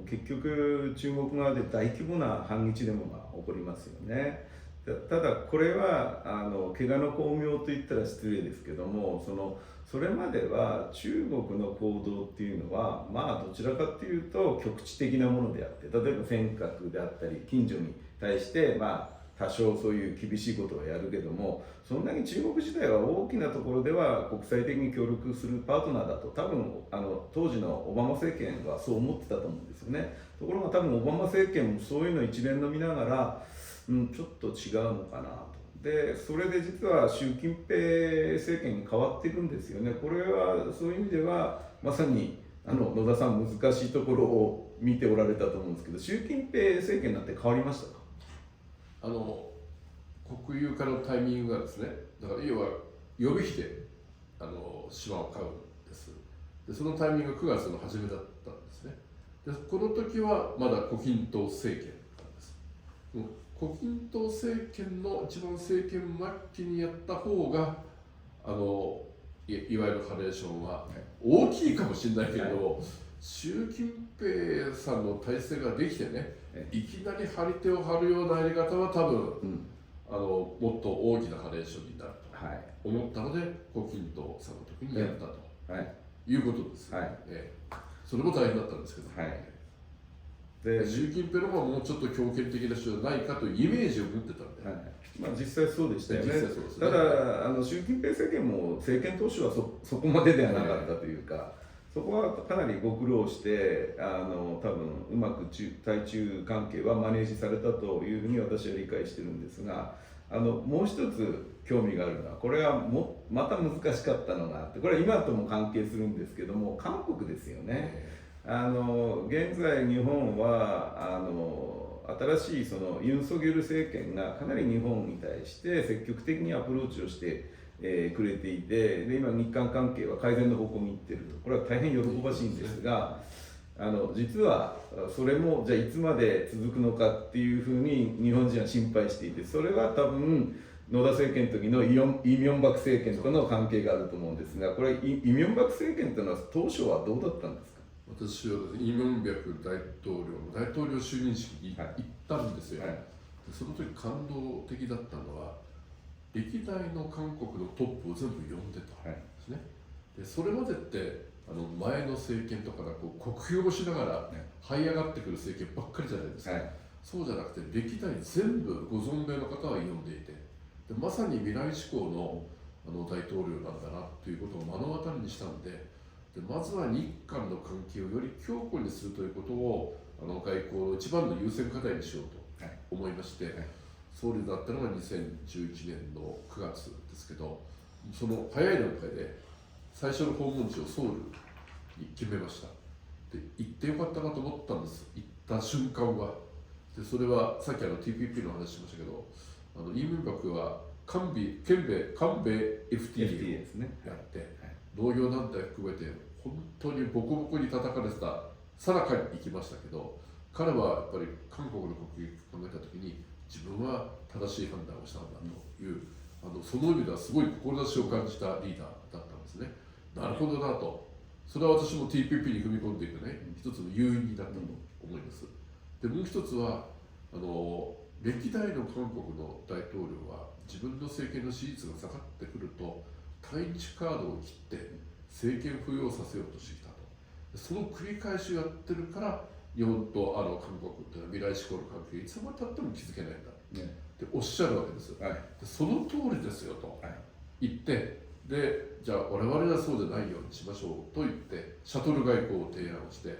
結局中国側で大規模な反日デモが起こりますよね。ただこれは怪我の巧妙と言ったら失礼ですけども、それまでは中国の行動っていうのはまあどちらかっていうと局地的なものであって、例えば尖閣であったり近所に対してまあ多少そういう厳しいことをやるけども、そんなに中国自体は大きなところでは国際的に協力するパートナーだと多分当時のオバマ政権はそう思ってたと思うんですよね。ところが多分オバマ政権もそういうのを一連の見ながら、ちょっと違うのかなと。でそれで実は習近平政権に変わっていくんですよね。これはそういう意味ではまさに野田さん難しいところを見ておられたと思うんですけど、習近平政権になって変わりましたか？国有化のタイミングがですね、だから要は予備費で島を買うんです。でそのタイミングが9月の初めだったんですね。でこの時はまだ胡錦涛政権なんです。胡錦涛政権の一番政権末期にやった方がいわゆるハレーションは大きいかもしれないけれども、習近平さんの体制ができてね、いきなり張り手を張るようなやり方は多分、もっと大きなハレーションになると思ったので、胡錦涛さんの時にやったと、いうことです、それも大変だったんですけど、で習近平の方がもうちょっと強権的な人じゃないかというイメージを持ってたんで、まあ、実際そうでしたよね。そうですね。ただ習近平政権も政権当初はそこまでではなかったというか、そこはかなりご苦労して多分うまく対中関係はマネージされたというふうに私は理解してるんですが、もう一つ興味があるのは、これはまた難しかったのがあって、これは今とも関係するんですけども、韓国ですよね。現在日本は新しいユン・ソギョル政権がかなり日本に対して積極的にアプローチをしてくれていて、で今日韓関係は改善の方向に行っていると。これは大変喜ばしいんですが、実はそれもじゃあいつまで続くのかっていうふうに日本人は心配していて、それは多分野田政権の時のイ・ミョンバク政権との関係があると思うんですが、これイ・ミョンバク政権というのは当初はどうだったんですか？私はイ・ミョンバク大統領就任式に行ったんですよ、その時感動的だったのは、歴代の韓国のトップを全部呼んでたんですね、でそれまでって前の政権とかが酷評しながら這い上がってくる政権ばっかりじゃないですか、そうじゃなくて歴代全部ご存命の方は呼んでいて、でまさに未来志向の大統領なんだなということを目の当たりにしたんで、まずは日韓の関係をより強固にするということを外交の一番の優先課題にしようと思いまして、総理になったのが2011年の9月ですけど、その早い段階で最初の訪問地をソウルに決めました。で行ってよかったなと思ったんです、行った瞬間は。でそれはさっきTPP の話しましたけど、イ・ミョンバクは韓米 FTA ですね。やって、農業団体含めて本当にボコボコに叩かれてたさなかに行きましたけど、彼はやっぱり韓国の国益を考えた時に自分は正しい判断をしたんだという、その意味ではすごい志を感じたリーダーだったんですね。なるほどなと。それは私も TPP に踏み込んでいくね、一つの誘因になったと思います。でもう一つは歴代の韓国の大統領は自分の政権の支持率が下がってくると対日カードを切って政権浮揚させようとしてきたと。その繰り返しをやってるから日本と韓国というのは未来志向の関係いつまでたっても築けないんだっておっしゃるわけですよ、でその通りですよと言って、でじゃあ我々はそうでないようにしましょうと言ってシャトル外交を提案をして、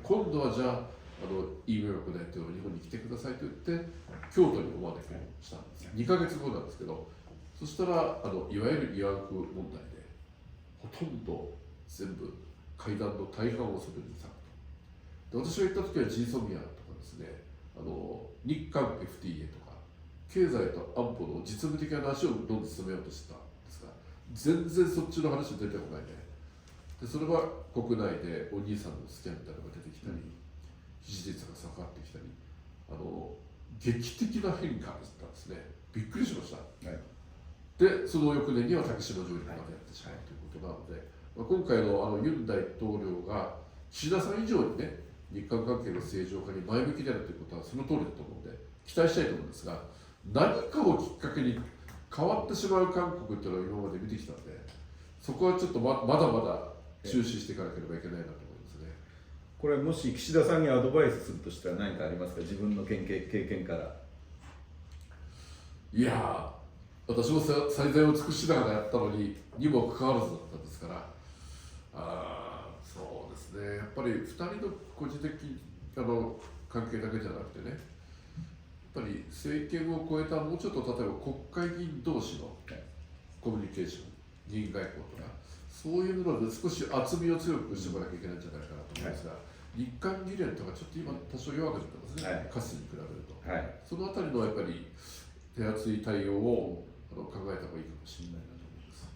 今度はじゃあイ・ミョンバク大統領日本に来てくださいと言って京都にお招きをしたんです、2ヶ月後なんですけど、そしたらいわゆる慰安婦問題でほとんど全部会談の大半をそれに割くと。で私が行った時は G ソミアとかですね、日韓 FTA とか経済と安保の実務的な話をどんどん進めようとしてたんですが、全然そっちの話出てこないね。でそれは国内でお兄さんのスキャンダルが出てきたり、支持率が下がってきたり、劇的な変化だったんですね。びっくりしました、でその翌年には竹島上陸までやってしまうということなので、今回のユン大統領が岸田さん以上にね日韓関係の正常化に前向きであるということはその通りだと思うので期待したいと思うんですが、何かをきっかけに変わってしまう韓国っていうのは今まで見てきたので、そこはちょっとまだまだ注視していかなければいけないなと思いますね。これもし岸田さんにアドバイスするとしたら何かありますか、自分の経験から。いやー、私も最善を尽くしながらやったのにもかかわらずだったんですから、そうですね、やっぱり2人の個人的関係だけじゃなくてね、やっぱり政権を超えたもうちょっと例えば国会議員同士のコミュニケーション、議員外交とか、そういうので少し厚みを強くしておかなきゃいけないんじゃないかなと思いますが、日韓議連とかちょっと今多少弱くなってますね、かつてに比べると。そのあたりのやっぱり手厚い対応を考えた方がいいかもしれないなと思います。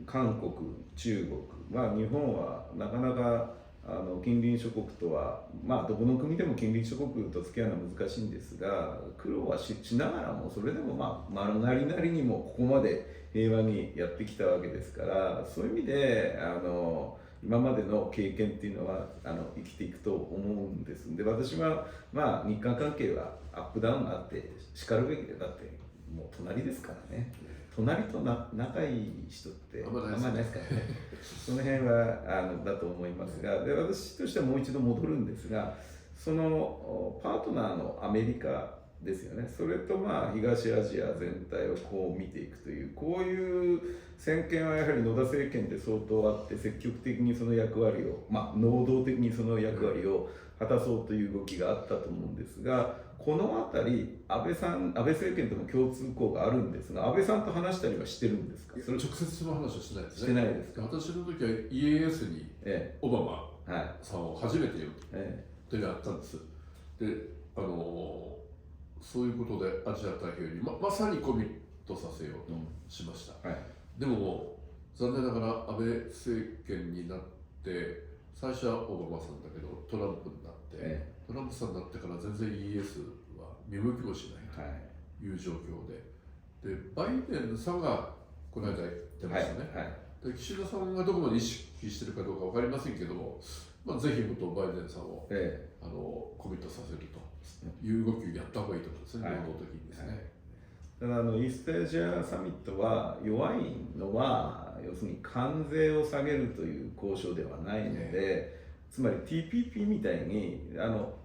韓国、中国、日本はなかなか近隣諸国とは、どこの国でも近隣諸国と付き合うのは難しいんですが、苦労は しながらも、それでもなりなりにもここまで平和にやってきたわけですから、そういう意味で今までの経験っていうのは生きていくと思うんです。で、私は、日韓関係はアップダウンがあってしかるべきで、だってもう隣ですからね。隣と仲いい人ってあんまりないですからね。その辺はだと思いますが、で私としてはもう一度戻るんですが、そのパートナーのアメリカですよね、それと東アジア全体をこう見ていくという、こういう先見はやはり野田政権で相当あって、積極的にその役割を、能動的にその役割を果たそうという動きがあったと思うんですが、この辺り安倍政権とも共通項があるんですが、安倍さんと話したりはしてるんですか。それ直接その話はしないですね。してないですか。私の時は EAS にオバマさんを初めて呼ぶというのがあったんです。で、そういうことでアジア太平洋に まさにコミットさせようとしました。でも残念ながら安倍政権になって最初はオバマさんだけどトランプになって、トランプさんになってから全然 ES は見向きもしないという状況で、バイデンさんがこの間言ってましたね。で岸田さんがどこまで意識してるかどうか分かりませんけども、ぜひもっとバイデンさんを、コミットさせるという動きをやった方がいいと思うんですね、労働的にですね。ただイーストアジアサミットは弱いのは、要するに関税を下げるという交渉ではないので、つまり TPP みたいに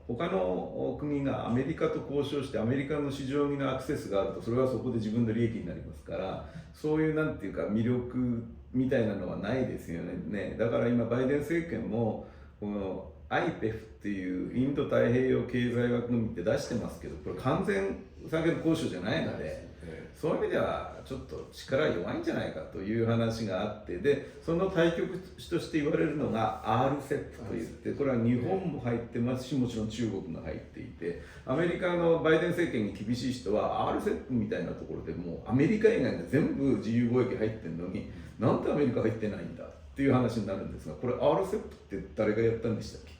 他の国がアメリカと交渉してアメリカの市場にのアクセスがあると、それはそこで自分の利益になりますから、そういうなんていうか魅力みたいなのはないですよね。だから今バイデン政権もこの IPEF っていうインド太平洋経済枠組みって出してますけど、これ完全下げる交渉じゃないので、そういう意味ではちょっと力弱いんじゃないかという話があって、でその対局として言われるのが RCEP といって、これは日本も入ってますし、もちろん中国も入っていて、アメリカのバイデン政権に厳しい人は RCEP みたいなところでもうアメリカ以外で全部自由貿易入ってるのに、なんでアメリカ入ってないんだっていう話になるんですが、これ RCEP って誰がやったんでしたっけ。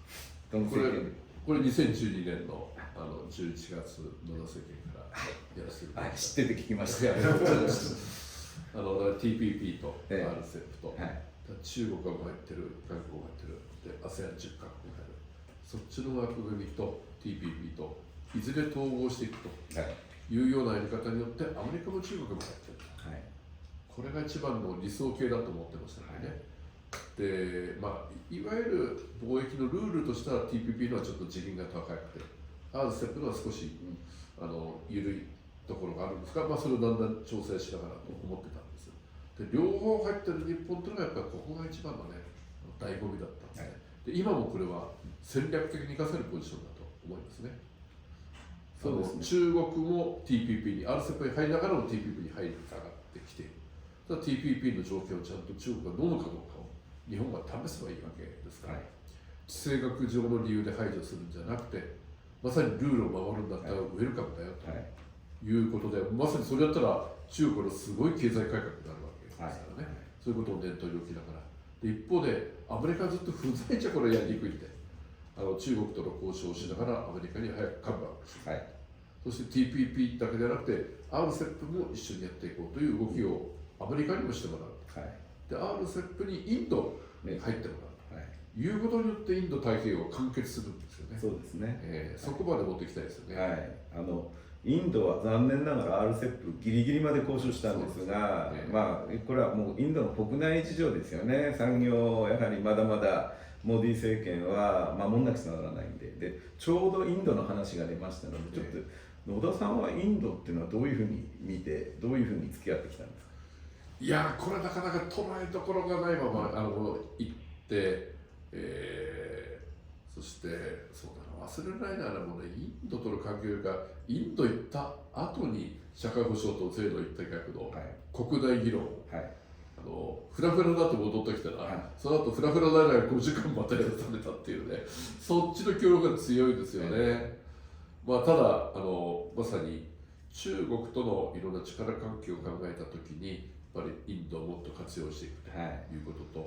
これ2012年の11月野田政権からやらせていただきました。知ってて聞きました。TPP と RCEP と、中国が入ってる、韓国が入ってる、で ASEAN10 カ国が入る、そっちの枠組みと TPP といずれ統合していくというようなやり方によって、アメリカも中国も入ってる、これが一番の理想形だと思ってましたね。でいわゆる貿易のルールとしては TPP のはちょっと次元が高くて、RCEP のは少し緩いところがあるんですが、それをだんだん調整しながらと思ってたんです。で両方入ってる日本というのがやっぱりここが一番のね醍醐味だったんですね。で今もこれは戦略的に生かせるポジションだと思いますね。そうですね、中国も TPP に RCEP に入りながらも TPP に入り上がってきている。ただ TPP の条件をちゃんと中国が飲むかどうかを日本が試せばいいわけですから、地政学上の理由で排除するんじゃなくて、まさにルールを守るんだったらウェルカムだよということで、まさにそれやったら中国のすごい経済改革になるわけですからね、そういうことを念頭に置きながら、で一方でアメリカはずっと不在じゃこれやりにくいんで、中国との交渉をしながらアメリカに早くカムバックする、そして TPP だけではなくて RCEP も一緒にやっていこうという動きをアメリカにもしてもらう、で RCEP にインドに入ってもらうと言うことによってインド太平洋が完結するんですよね。そうですね、そこまで持っていきたいですよね。はい、インドは残念ながら RCEP ギリギリまで交渉したんですが、まあ、これはもうインドの国内事情ですよね。産業、やはりまだまだモディ政権は守んなくちゃならないんで、ちょうどインドの話が出ましたので、ちょっと野田さんはインドっていうのはどういうふうに見て、どういうふうに付き合ってきたんですか？いやこれなかなか捉えどころがないまま行って、そしてそうだな、忘れないならもうね、インドとの関係がインド行った後に社会保障と制度一体改革の国内議論、はい、フラフラだと戻ってきたら、はい、その後フラフラなら5時間またやらされたっていうね、そっちの協力が強いですよね。まあ、ただまさに中国とのいろんな力関係を考えたときにやっぱりインドをもっと活用していくということと、は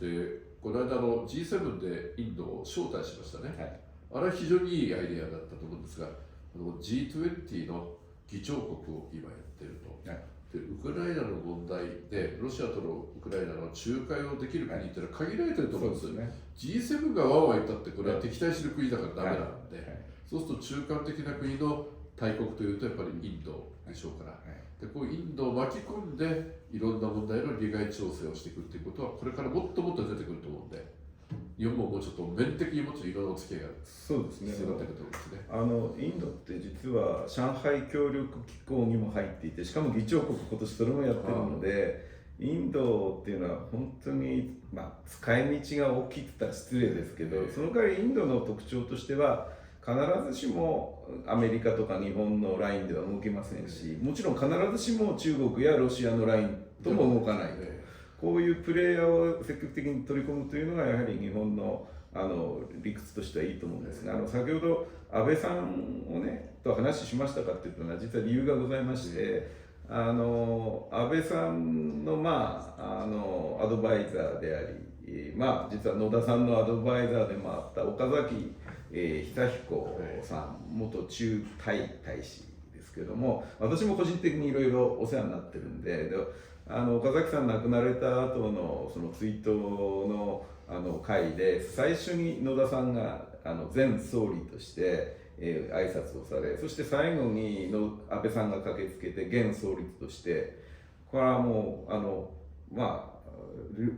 い、でこの間G7 でインドを招待しましたね、はい、あれは非常にいいアイデアだったと思うんですが、G20 の議長国を今やってると、はい、でウクライナの問題でロシアとのウクライナの仲介をできる国っていうのは限られてると思うんですよ、はい、G7 がワンワン言ったってこれは敵対する国だからダメなんで、はいはい、そうすると中間的な国の大国というとやっぱりインドでしょうから、はい、でこうインドを巻き込んでいろんな問題の利害調整をしていくっていうことはこれからもっともっと出てくると思うんで、日本ももうちょっと面的にもっといろんなお付き合いが必要になってくると思うんですね。インドって実は上海協力機構にも入っていて、しかも議長国今年それもやってるので、インドっていうのは本当に、まあ、使い道が大きいって言ったら失礼ですけど、その代わりインドの特徴としては必ずしもアメリカとか日本のラインでは動けませんし、もちろん必ずしも中国やロシアのラインとも動かないと、こういうプレイヤーを積極的に取り込むというのがやはり日本の理屈としてはいいと思うんですが、先ほど安倍さんをねと話しましたかっていうのは実は理由がございまして、安倍さんの、まあ、アドバイザーであり、まあ、実は野田さんのアドバイザーでもあった岡崎久彦さん、元駐タイ大使ですけども、私も個人的にいろいろお世話になってるんで、岡崎さん亡くなられた後のその追悼の会で最初に野田さんが前総理として挨拶をされ、そして最後に安倍さんが駆けつけて現総理として、これはもうまあ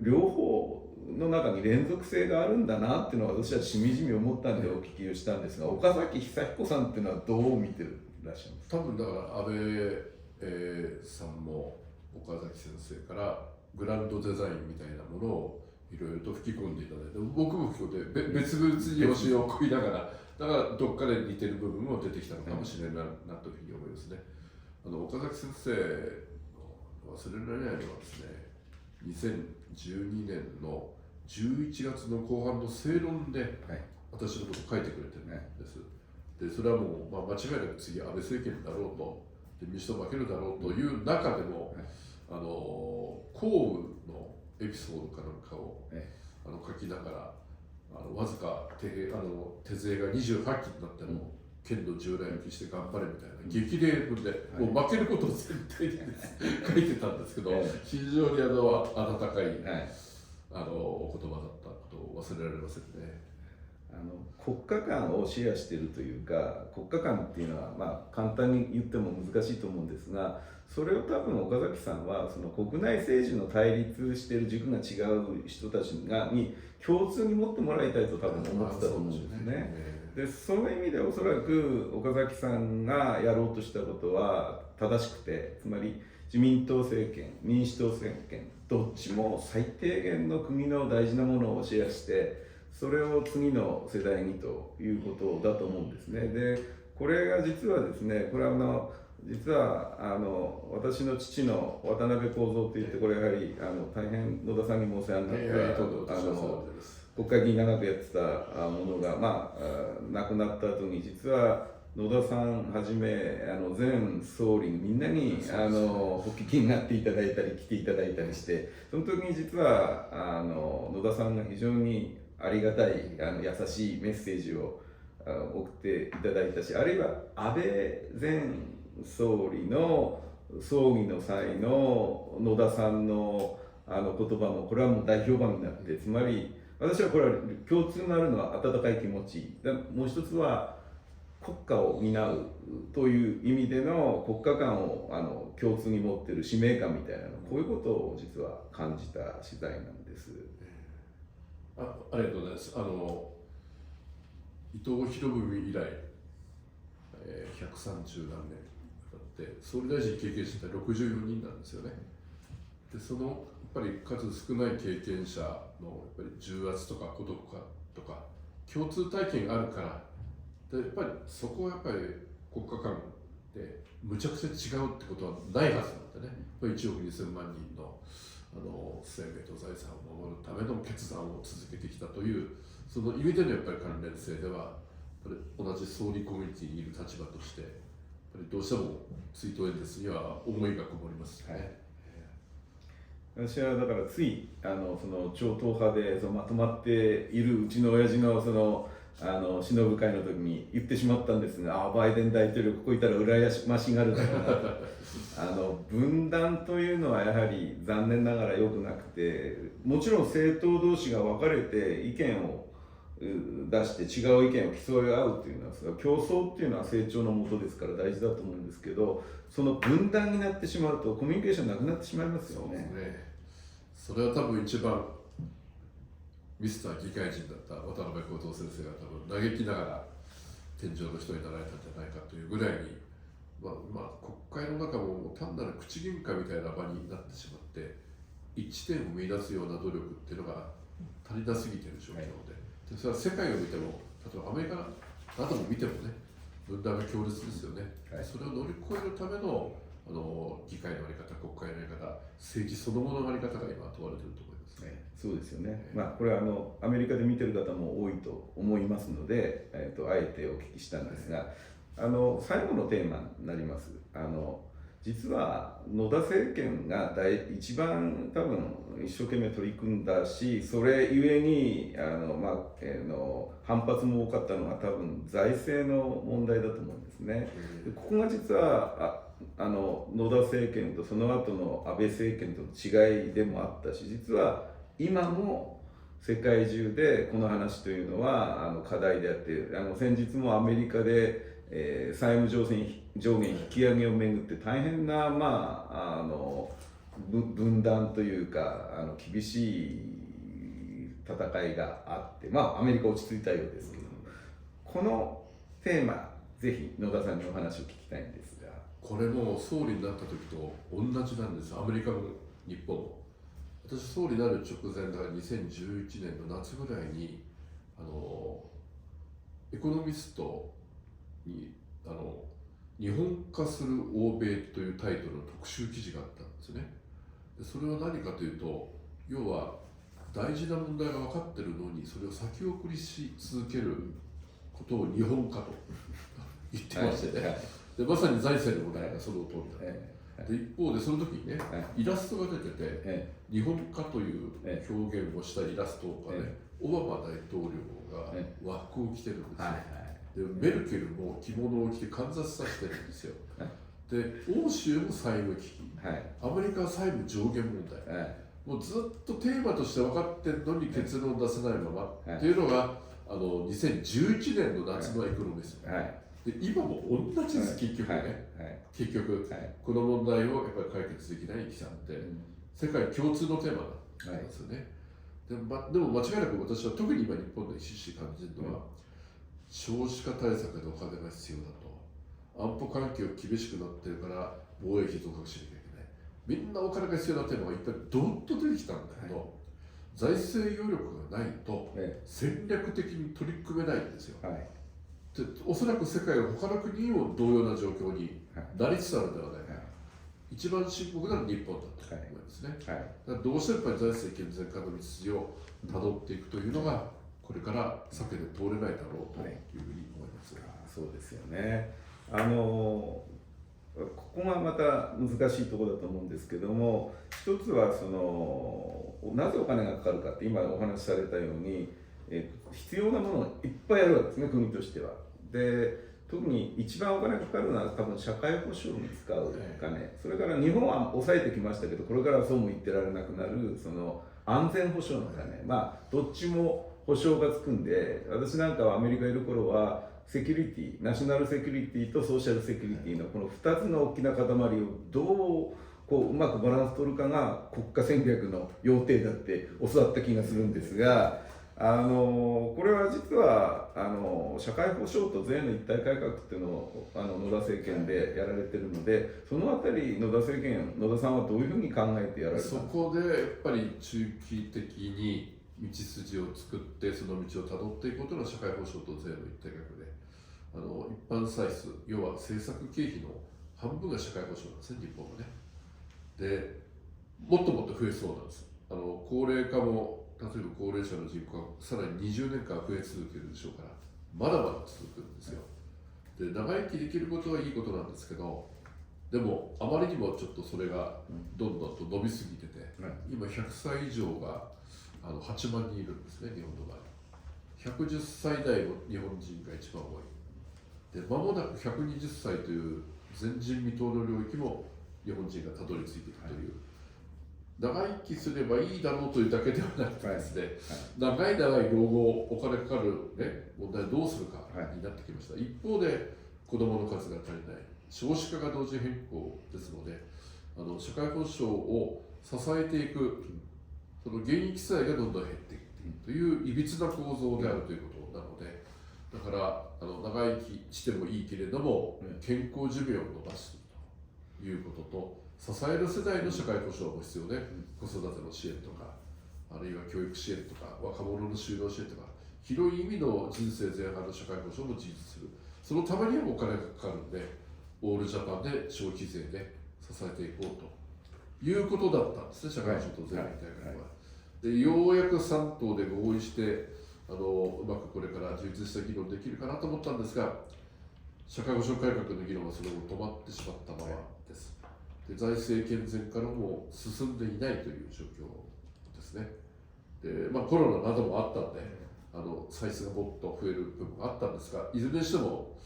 両方の中に連続性があるんだなっていうのは私はしみじみ思ったんでお聞きをしたんですが、岡崎久彦さんっていうのはどう見てらっしゃいますか？多分だから安倍、さんも岡崎先生からグランドデザインみたいなものをいろいろと吹き込んでいただいて、僕も吹き込んで別々に教えを請いながら、だからどっかで似てる部分も出てきたのかもしれないなというふうに思いますね。岡崎先生の忘れられないのはですね、2012年の11月の後半の正論で私のことを書いてくれてるんです。でそれはもう、間違いなく次安倍政権だろうと、で民主党負けるだろうという中でも、降雨のエピソードかなんかを、書きながらわずか手勢が28機になっても、剣の従来を期して頑張れみたいな激励文で、もう負けることを絶対に書いてたんですけど、非常に温かい、お言葉だったことを忘れられませんね。国家観をシェアしているというか、国家観っていうのは、まあ、簡単に言っても難しいと思うんですが、それを多分岡崎さんはその国内政治の対立している軸が違う人たちに共通に持ってもらいたいと多分思ってたと思うんですね。でその意味でおそらく岡崎さんがやろうとしたことは正しくて、つまり自民党政権、民主党政権どっちも最低限の国の大事なものをシェアして、それを次の世代にということだと思うんですね。でこれが実はですね、これは実は私の父の渡辺幸三といって、これやはり大変野田さんにもお世話になった国会議員長くやってたものが、亡くなった後に実は野田さんはじめ前総理みんなに発起人になっていただいたり来ていただいたりして、その時に実は野田さんが非常にありがたい優しいメッセージを送っていただいたし、あるいは安倍前総理の葬儀の際の野田さんの言葉もこれはもう大評判になって、つまり私はこれは共通のあるのは温かい気持ちだ。もう一つは国家を担うという意味での国家観を共通に持っている使命感みたいなの、こういうことを実は感じた取材なんです。ありがとうございます。伊藤博文以来、130何年経って総理大臣経験者って64人なんですよね。でそのやっぱり数少ない経験者のやっぱり重圧とか孤独感とか共通体験があるからでやっぱりそこはやっぱり国家間でむちゃくちゃ違うってことはないはずなんでね。1億2000万人の生命と財産を守るための決断を続けてきたというその意味でのやっぱり関連性ではやっぱり同じ総理コミュニティにいる立場としてやっぱりどうしても追悼演説には思いがこもりますね。はい、私はだからついその超党派でまとまっているうちの親父の偲ぶ会の時に言ってしまったんですが、バイデン大統領ここいたら羨ましがるだろうなと分断というのはやはり残念ながら良くなくて、もちろん政党同士が分かれて意見を出して違う意見を競い合うというのは競争っていうのは成長のもとですから大事だと思うんですけど、その分断になってしまうとコミュニケーションなくなってしまいますよね。そうですね。それは多分一番ミスター議会人だった渡辺幸三先生が多分嘆きながら天井の人になられたんじゃないかというぐらいに、国会の中も単なる口喧嘩みたいな場になってしまって一致点を見出すような努力っていうのが足りなすぎている状況で、それは世界を見ても例えばアメリカなども見てもね分断が強烈ですよね。それを乗り越えるための議会の在り方、国会の在り方、政治そのものの在り方が今問われていると思います。そうですよね。これはアメリカで見てる方も多いと思いますので、あえてお聞きしたんですが、最後のテーマになります。実は野田政権が一番多分一生懸命取り組んだし、それゆえに反発も多かったのは多分財政の問題だと思うんですね。でここが実は野田政権とその後の安倍政権との違いでもあったし、実は今も世界中でこの話というのは課題であって、先日もアメリカで、債務上限引き上げをめぐって大変な、分断というか厳しい戦いがあって、アメリカ落ち着いたようですけども、このテーマぜひ野田さんにお話を聞きたいんですが。これも総理になった時と同じなんです。アメリカも日本も。私総理になる直前だから2011年の夏ぐらいにエコノミストに日本化する欧米というタイトルの特集記事があったんですね。でそれは何かというと、要は大事な問題が分かってるのにそれを先送りし続けることを日本化と言ってましてね、でまさに財政の問題がその通りだと。で一方でその時にね、イラストが出てて、日本化という表現をしたイラストがね、オバマ大統領が和服を着てるんですよ。でメルケルも着物を着て観察させてるんですよ。で欧州も債務危機、アメリカは債務上限問題、もうずっとテーマとして分かってるのに結論出せないまま、っていうのが2011年の夏のエコノミスト。で今も同じです、結局ね。結局、この問題をやっぱり解決できない悲惨って、世界共通のテーマなんですよね。でも間違いなく私は特に今日本でひしひし感じるのは、少子化対策でお金が必要だと。安保環境厳しくなってるから貿易増額しなきゃいけない。みんなお金が必要なテーマがいっぱいドッと出てきたんだけど、財政余力がないと戦略的に取り組めないんですよ。でおそらく世界の他の国も同様な状況になりつつあるのではないか、一番深刻なのは日本だと思いますね。だからどうしてもやっぱり財政健全化の道筋をたどっていくというのがこれから避けて通れないだろうというふうに思います。そうですよね。ここがまた難しいところだと思うんですけども、一つはなぜお金がかかるかって今お話しされたように、必要なものがいっぱいあるわけですね、国としては。で特に一番お金がかかるのは多分社会保障に使うお金、それから日本は抑えてきましたけど、これからはそうも言ってられなくなる安全保障のため、どっちも保障がつくんで、私なんかはアメリカにいる頃はセキュリティ、ナショナルセキュリティとソーシャルセキュリティのこの2つの大きな塊をどううまくバランス取るかが国家戦略の要点だって教わった気がするんですが、これは実は社会保障と税の一体改革っていうのを野田政権でやられてるので、そのあたり野田政権、野田さんはどういうふうに考えてやられたんですか？そこでやっぱり中期的に道筋を作ってその道をたどっていくことが社会保障と税の一体改革で、一般歳出、要は政策経費の半分が社会保障なんですね、日本はね。でもっともっと増えそうなんです。高齢化も、例えば高齢者の人口がさらに20年間増え続けるでしょうから、まだまだ続くんですよ。で長生きできることはいいことなんですけど、でもあまりにもちょっとそれがどんどんと伸びすぎてて、今100歳以上が8万人いるんですね、日本の場合。110歳代の日本人が一番多い。で間もなく120歳という前人未到の領域も日本人がたどり着いていくという、長生きすればいいだろうというだけではなくてですね、長い老後、お金かかる、ね、問題をどうするかになってきました。一方で子どもの数が足りない、少子化が同時変更ですので、社会保障を支えていく、その現役世代がどんどん減っていくといういびつな構造であるということなので、だから長生きしてもいいけれども、健康寿命を伸ばすということと、支える世代の社会保障も必要で、子育ての支援とか、あるいは教育支援とか、若者の就労支援とか、広い意味の人生前半の社会保障も充実する。そのためにはお金がかかるんで、オールジャパンで消費税で支えていこうということだったんですね、社会保障と税の一体改革は。でようやく3党で合意して、うまくこれから充実した議論できるかなと思ったんですが、社会保障改革の議論はそれも止まってしまったままです。で財政健全化のも進んでいないという状況ですね。でコロナなどもあったんで、歳出がもっと増える部分があったんですが、いずれにしても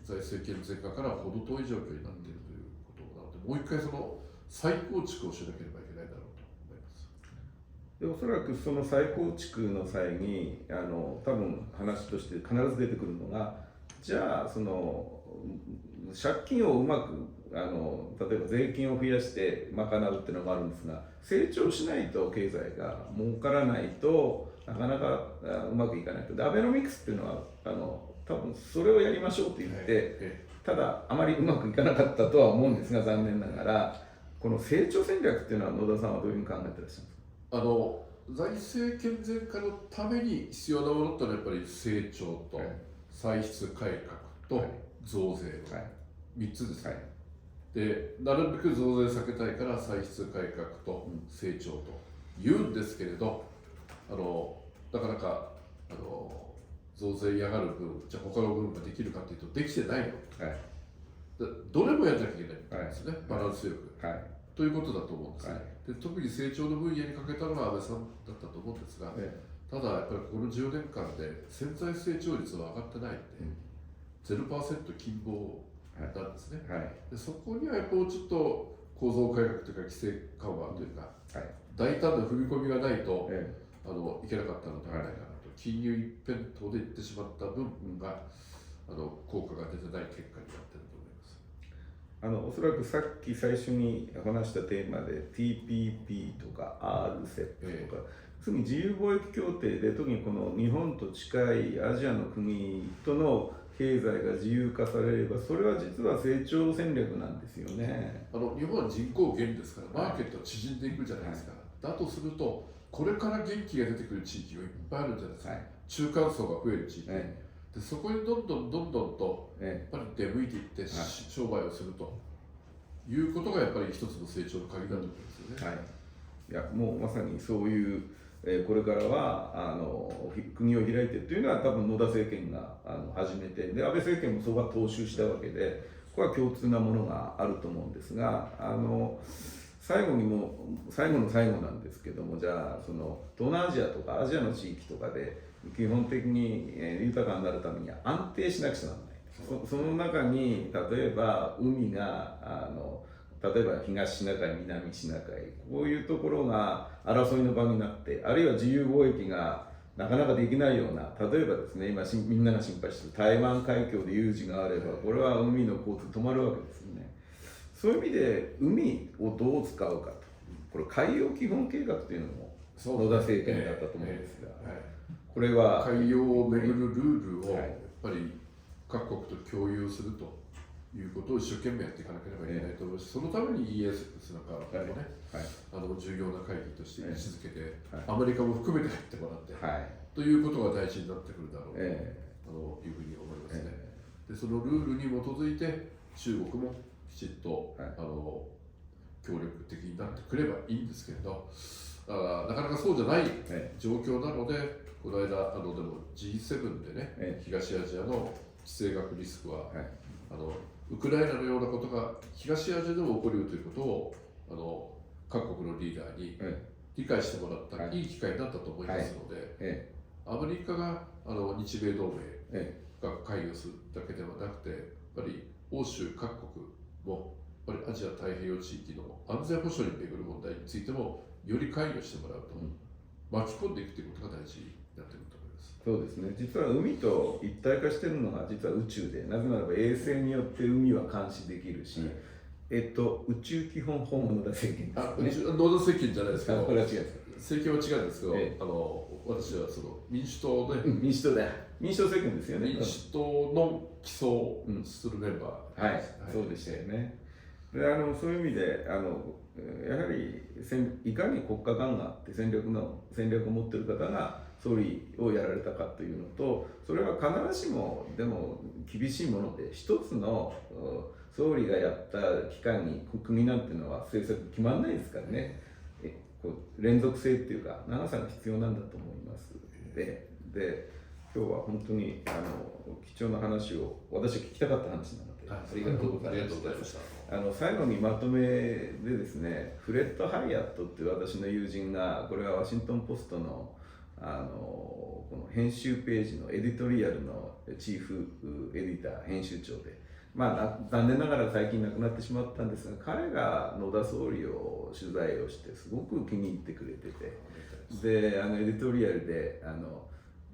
財政健全化から程遠い状況になっているということなので、もう一回その再構築をしなければいけないだろうと思います。でおそらくその再構築の際に多分話として必ず出てくるのが、じゃあその借金をうまく例えば税金を増やして賄うっていうのがあるんですが、成長しないと経済が儲からないとなかなかうまくいかないと。でアベノミクスっていうのは多分それをやりましょうって言って、ただあまりうまくいかなかったとは思うんですが、残念ながらこの成長戦略っていうのは野田さんはどういうふうに考えてらっしゃるんですか？財政健全化のために必要なものってのはやっぱり成長と歳出改革と増税の3つですね。でなるべく増税避けたいから歳出改革と成長と言うんですけれど、なかなか増税嫌がる分、じゃあ他の部分ができるかというとできてないの、どれもやらなきゃいけないんですね、バランスよく、ということだと思うんですね。で特に成長の分野にかけたのは安倍さんだったと思うんですが、ただやっぱりこの10年間で潜在成長率は上がってないんで、0% 金棒なんですね。でそこにはやっぱりちょっと構造改革というか規制緩和というか、大胆な踏み込みがないと、いけなかったのではないかなと、金融一辺倒でいってしまった分が効果が出てない結果になっていると思います。おそらくさっき最初に話したテーマで TPP とか RCEP とか、次自由貿易協定で特にこの日本と近いアジアの国との経済が自由化されれば、それは実は成長戦略なんですよね。日本は人口減ですから、マーケットは縮んでいくじゃないですか。だとすると、これから元気が出てくる地域がいっぱいあるんじゃないですか。中間層が増える地域、でそこにどんどんとやっぱり出向いていって商売をするということがやっぱり一つの成長の鍵だと思うんですよね。いやもうまさにそういう、これからは国を開いてというのは多分野田政権が始めて、で安倍政権もそこは踏襲したわけで、これは共通なものがあると思うんですが、最後の最後なんですけども、じゃあその東南アジアとかアジアの地域とかで基本的に豊かになるためには安定しなくちゃならない。その中に例えば海が例えば東シナ海、南シナ海、こういうところが争いの場になって、あるいは自由貿易がなかなかできないような、例えばですね、今みんなが心配している台湾海峡で有事があれば、これは海の交通止まるわけですよね。そういう意味で海をどう使うかと、これ海洋基本計画というのも野田政権だったと思うんですが、これは海洋をめぐるルールをはいやっぱり各国と共有するということを一生懸命やっていかなければいけないと思うし、そのために ESS なんかもね、重要な会議として位置づけて、アメリカも含めて入ってもらって、ということが大事になってくるだろうと、いうふうに思いますね。でそのルールに基づいて中国もきちっと、協力的になってくればいいんですけれど、なかなかそうじゃない状況なので、この間でも G7 でね、東アジアの地政学リスクは、ウクライナのようなことが東アジアでも起こりうるということを各国のリーダーに理解してもらったいい機会になったと思いますので、アメリカが日米同盟が会議をするだけではなくて、やっぱり欧州各国もやっぱりアジア太平洋地域の安全保障に巡る問題についてもより関与してもらうと、巻き込んでいくということが大事になってくると思います。そうですね、実は海と一体化しているのが実は宇宙で、なぜならば衛星によって海は監視できるし、宇宙基本法も野田政権ですよね。野田政権じゃないですけど、これは違う政権は違うんですけど、私はその民主党で、民主党だ、民主党政権ですよね。民主党の起訴をするメンバー、そうでしたよね。でそういう意味でやはりいかに国家観があって戦略を持っている方が総理をやられたかというのと、それは必ずしもでも厳しいもので、一つの総理がやった期間に国なんていうのは政策決まらないですからね。連続性っていうか長さが必要なんだと思います。で今日は本当に貴重な話を私は聞きたかった話なので、ありがとうございました。最後にまとめでですね、フレッド・ハイアットっていう私の友人が、これはワシントン・ポストのこの編集ページのエディトリアルのチーフエディター編集長で、残念ながら最近亡くなってしまったんですが、彼が野田総理を取材をしてすごく気に入ってくれてて、でエディトリアルで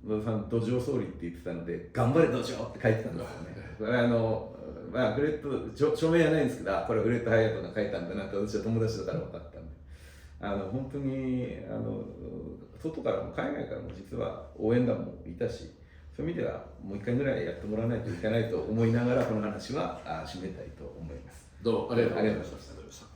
野田さん土壌総理って言ってたので、頑張れ土壌って書いてたんですよね。これグレット署名はないんですけど、これはグレット・ハイアットが書いたんだなって私は友達だから分かったんで、本当に外からも海外からも実は応援団もいたし、そういう意味ではもう一回ぐらいやってもらわないといけないと思いながら、この話は締めたいと思います。どうもありがとうございました。